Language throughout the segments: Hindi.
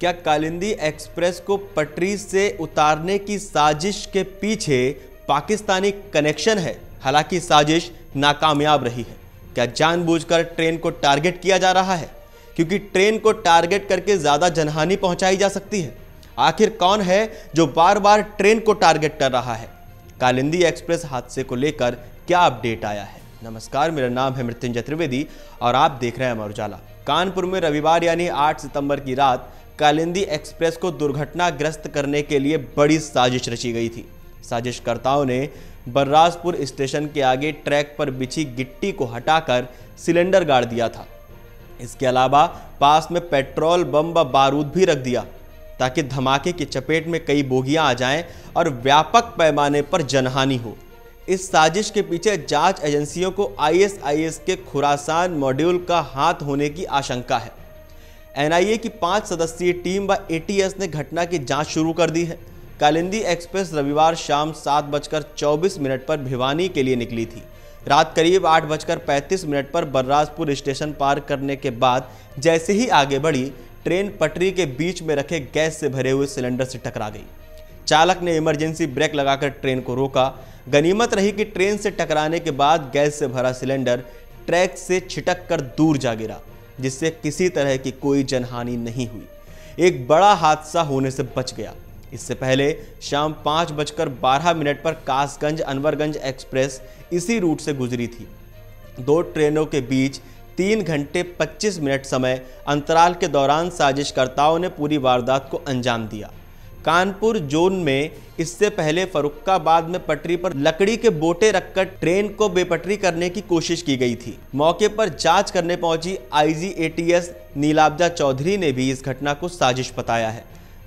क्या कालिंदी एक्सप्रेस को पटरी से उतारने की साजिश के पीछे पाकिस्तानी कनेक्शन है? हालांकि साजिश नाकामयाब रही है। क्या जानबूझकर ट्रेन को टारगेट किया जा रहा है? क्योंकि ट्रेन को टारगेट करके ज्यादा जनहानि पहुंचाई जा सकती है। आखिर कौन है जो बार बार ट्रेन को टारगेट कर रहा है? कालिंदी एक्सप्रेस हादसे को लेकर क्या अपडेट आया है? नमस्कार, मेरा नाम है मृत्युंजय त्रिवेदी और आप देख रहे हैं अमर उजाला। कानपुर में रविवार यानी 8 सितंबर की रात कालिंदी एक्सप्रेस को दुर्घटनाग्रस्त करने के लिए बड़ी साजिश रची गई थी। साजिशकर्ताओं ने बर्राजपुर स्टेशन के आगे ट्रैक पर बिछी गिट्टी को हटाकर सिलेंडर गाड़ दिया था। इसके अलावा पास में पेट्रोल बम व बारूद भी रख दिया ताकि धमाके की चपेट में कई बोगियां आ जाएं और व्यापक पैमाने पर जनहानि हो। इस साजिश के पीछे जांच एजेंसियों को आईएसआईएस के खुरासान मॉड्यूल का हाथ होने की आशंका है। एनआईए की 5 सदस्यीय टीम व एटीएस ने घटना की जांच शुरू कर दी है। कालिंदी एक्सप्रेस रविवार शाम 7:24 पर भिवानी के लिए निकली थी। रात करीब 8:35 पर बर्राजपुर स्टेशन पार करने के बाद जैसे ही आगे बढ़ी, ट्रेन पटरी के बीच में रखे गैस से भरे हुए सिलेंडर से टकरा गई। चालक ने इमरजेंसी ब्रेक लगाकर ट्रेन को रोका। गनीमत रही कि ट्रेन से टकराने के बाद गैस से भरा सिलेंडर ट्रैक से छिटक कर दूर जा गिरा, जिससे किसी तरह की कोई जनहानि नहीं हुई। एक बड़ा हादसा होने से बच गया। इससे पहले शाम 5:12 पर कासगंज अनवरगंज एक्सप्रेस इसी रूट से गुजरी थी। 2 ट्रेनों के बीच 3 घंटे 25 मिनट समय अंतराल के दौरान साजिशकर्ताओं ने पूरी वारदात को अंजाम दिया। कानपुर जोन में इससे पहले फर्रुखाबाद में पटरी पर लकड़ी के बोटे रखकर ट्रेन को बेपटरी करने की कोशिश की गई थी। मौके पर जांच करने पहुंची आईजी एटीएस नीलाब्जा चौधरी ने भी इस घटना को साजिश बताया है।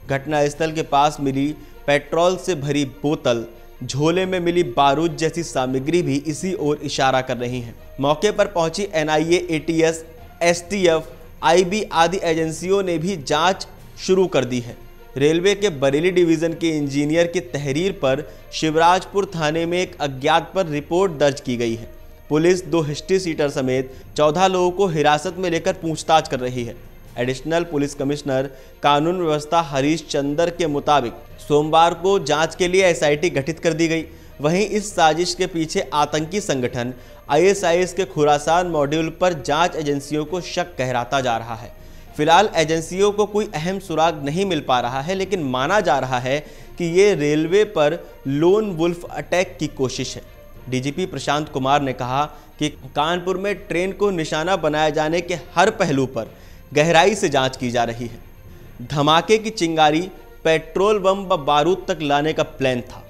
घटनास्थल के पास मिली पेट्रोल से भरी बोतल, झोले में मिली बारूद जैसी सामग्री भी इसी ओर इशारा कर रही हैं। मौके पर पहुंची एनआईए, एटीएस, एसटीएफ, आईबी आदि एजेंसियों ने भी जांच शुरू कर दी है। रेलवे के बरेली डिवीजन के इंजीनियर की तहरीर पर शिवराजपुर थाने में एक अज्ञात पर रिपोर्ट दर्ज की गई है। पुलिस 2 हिस्ट्री सीटर समेत 14 लोगों को हिरासत में लेकर पूछताछ कर रही है। एडिशनल पुलिस कमिश्नर कानून व्यवस्था हरीश चंदर के मुताबिक सोमवार को जांच के लिए एसआईटी गठित कर दी गई। वहीं इस साजिश के पीछे आतंकी संगठन आईएसआईएस के खुरासान मॉड्यूल पर जांच एजेंसियों को शक गहराता जा रहा है। फिलहाल एजेंसियों को कोई अहम सुराग नहीं मिल पा रहा है, लेकिन माना जा रहा है कि ये रेलवे पर लोन वुल्फ अटैक की कोशिश है। डीजीपी प्रशांत कुमार ने कहा कि कानपुर में ट्रेन को निशाना बनाए जाने के हर पहलू पर गहराई से जांच की जा रही है। धमाके की चिंगारी पेट्रोल बम व बारूद तक लाने का प्लान था।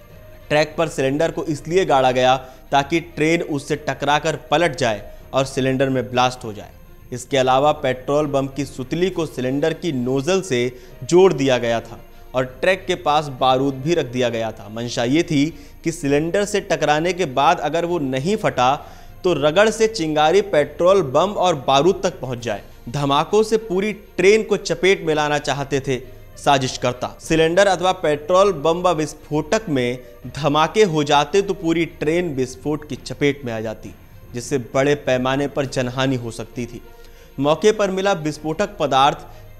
ट्रैक पर सिलेंडर को इसलिए गाड़ा गया ताकि ट्रेन उससे टकराकर पलट जाए और सिलेंडर में ब्लास्ट हो जाए। इसके अलावा पेट्रोल बम की सुतली को सिलेंडर की नोजल से जोड़ दिया गया था और ट्रैक के पास बारूद भी रख दिया गया था। मंशा ये थी कि सिलेंडर से टकराने के बाद अगर वो नहीं फटा तो रगड़ से चिंगारी पेट्रोल बम और बारूद तक पहुंच जाए। धमाकों से पूरी ट्रेन को चपेट में लाना चाहते थे साजिशकर्ता। सिलेंडर अथवा पेट्रोल बम व विस्फोटक में धमाके हो जाते तो पूरी ट्रेन विस्फोट की चपेट में आ जाती, जिससे बड़े पैमाने पर जनहानि हो सकती थी। मौके पर मिला विस्फोटक पदार्थ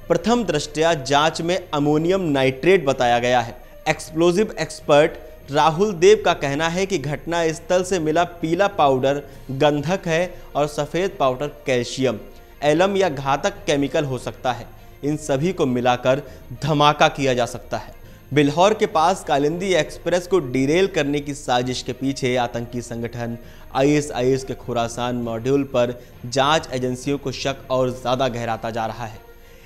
प्रथम दृष्टया जांच में अमोनियम नाइट्रेट बताया गया है। एक्सप्लोजिव एक्सपर्ट राहुल देव का कहना है कि घटनास्थल से मिला पीला पाउडर गंधक है और सफ़ेद पाउडर कैल्शियम, एलम या घातक केमिकल हो सकता है। इन सभी को मिलाकर धमाका किया जा सकता है। बिल्हौर के पास कालिंदी एक्सप्रेस को डिरेल करने की साजिश के पीछे आतंकी संगठन आईएसआईएस के खुरासान मॉड्यूल पर जांच एजेंसियों को शक और ज़्यादा गहराता जा रहा है।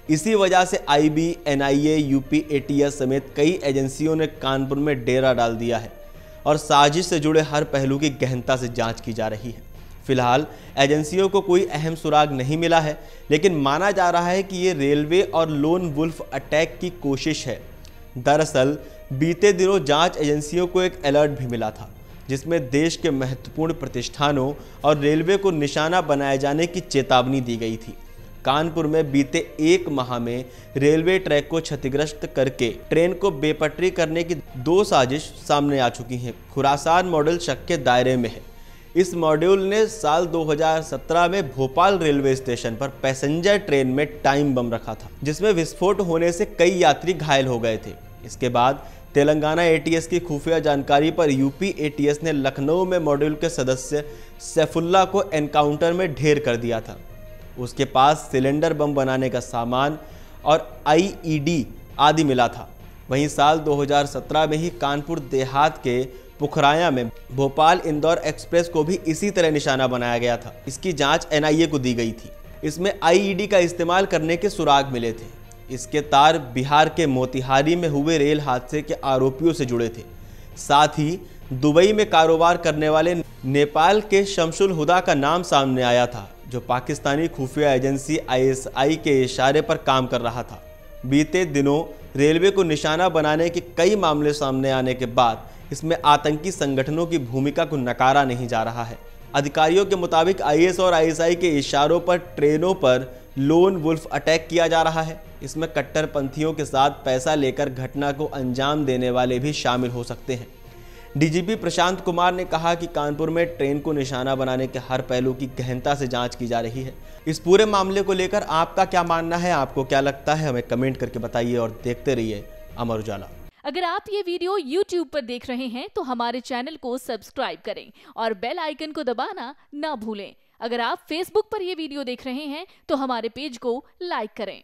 इसी वजह से आईबी, एनआईए, यूपी, एटीएस समेत कई एजेंसियों ने कानपुर में डेरा डाल दिया है और साजिश से जुड़े हर पहलू की गहनता से जांच की जा रही है। फिलहाल एजेंसियों को कोई अहम सुराग नहीं मिला है, लेकिन माना जा रहा है कि ये रेलवे और लोन वुल्फ अटैक की कोशिश है। दरअसल बीते दिनों जांच एजेंसियों को एक अलर्ट भी मिला था, जिसमें देश के महत्वपूर्ण प्रतिष्ठानों और रेलवे को निशाना बनाए जाने की चेतावनी दी गई थी। कानपुर में बीते 1 माह में रेलवे ट्रैक को क्षतिग्रस्त करके ट्रेन को बेपटरी करने की 2 साजिश सामने आ चुकी हैं। खुरासान मॉडल शक के दायरे में है। इस मॉड्यूल ने साल 2017 में भोपाल रेलवे स्टेशन पर पैसेंजर ट्रेन में टाइम बम रखा था, जिसमें विस्फोट होने से कई यात्री घायल हो गए थे। इसके बाद तेलंगाना एटीएस की खुफिया जानकारी पर यूपी एटीएस ने लखनऊ में मॉड्यूल के सदस्य सैफुल्ला को एनकाउंटर में ढेर कर दिया था। उसके पास सिलेंडर बम बनाने का सामान और आईईडी आदि मिला था। वहीं साल 2017 में ही कानपुर देहात के पुखराया में भोपाल इंदौर एक्सप्रेस को भी इसी तरह निशाना बनाया गया था। इसकी जांच एनआईए को दी गई थी। इसमें आईईडी का इस्तेमाल करने के सुराग मिले थे। इसके तार बिहार के मोतिहारी में हुए रेल हादसे के आरोपियों से जुड़े थे। साथ ही दुबई में कारोबार करने वाले नेपाल के शमसुल हुदा का नाम सामने आया था, जो पाकिस्तानी खुफिया एजेंसी आईएसआई के इशारे पर काम कर रहा था। बीते दिनों रेलवे को निशाना बनाने के कई मामले सामने आने के बाद इसमें आतंकी संगठनों की भूमिका को नकारा नहीं जा रहा है। अधिकारियों के मुताबिक आईएस और आईएसआई के इशारों पर ट्रेनों पर लोन वुल्फ अटैक किया जा रहा है। इसमें कट्टरपंथियों के साथ पैसा लेकर घटना को अंजाम देने वाले भी शामिल हो सकते हैं। डीजीपी प्रशांत कुमार ने कहा कि कानपुर में ट्रेन को निशाना बनाने के हर पहलू की गहनता से जांच की जा रही है। इस पूरे मामले को लेकर आपका क्या मानना है, आपको क्या लगता है, हमें कमेंट करके बताइए और देखते रहिए अमर उजाला। अगर आप ये वीडियो YouTube पर देख रहे हैं तो हमारे चैनल को सब्सक्राइब करें और बेल आइकन को दबाना ना भूलें। अगर आप Facebook पर ये वीडियो देख रहे हैं तो हमारे पेज को लाइक करें।